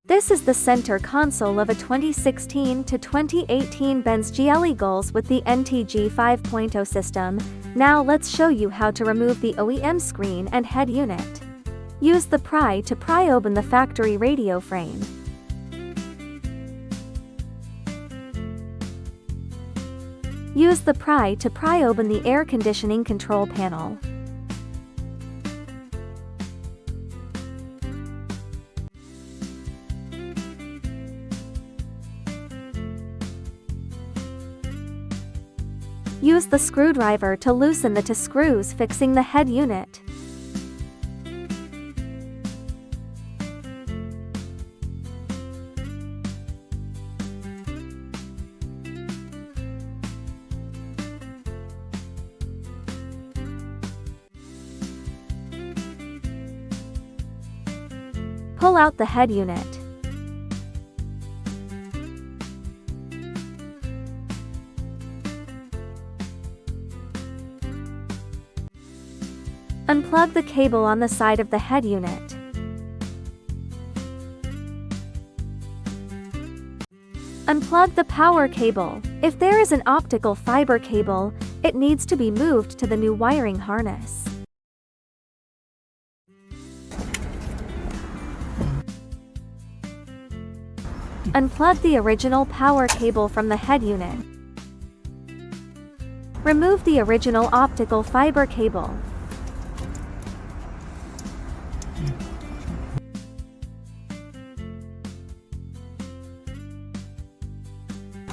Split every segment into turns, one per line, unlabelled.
This is the center console of a 2016 to 2018 Benz GLE GLS with the NTG 5.0 system. Now let's show you how to remove the OEM screen and head unit. Use the pry to pry open the factory radio frame. Use the pry to pry open the air conditioning control panel. Use the screwdriver to loosen the two screws fixing the head unit. Pull out the head unit. Unplug the cable on the side of the head unit. Unplug the power cable. If there is an optical fiber cable, it needs to be moved to the new wiring harness. Unplug the original power cable from the head unit. Remove the original optical fiber cable.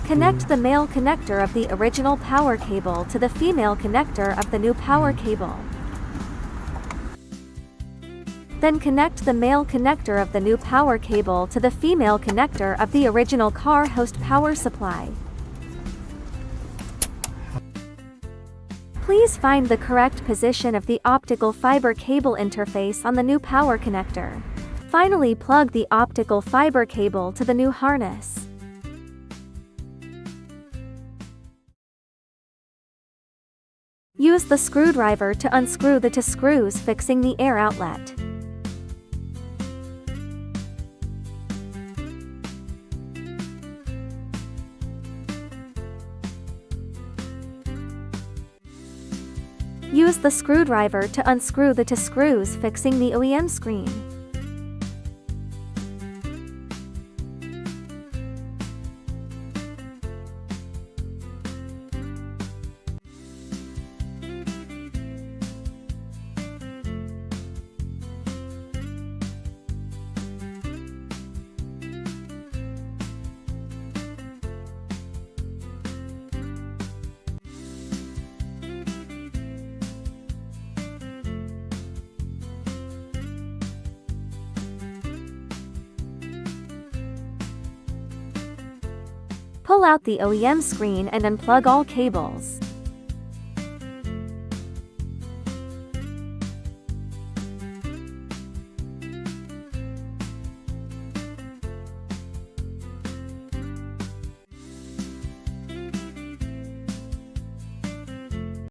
Connect the male connector of the original power cable to the female connector of the new power cable. Then connect the male connector of the new power cable to the female connector of the original car host power supply. Please find the correct position of the optical fiber cable interface on the new power connector. Finally, plug the optical fiber cable to the new harness. Use the screwdriver to unscrew the two screws fixing the air outlet. Use the screwdriver to unscrew the two screws fixing the OEM screen. Pull out the OEM screen and unplug all cables.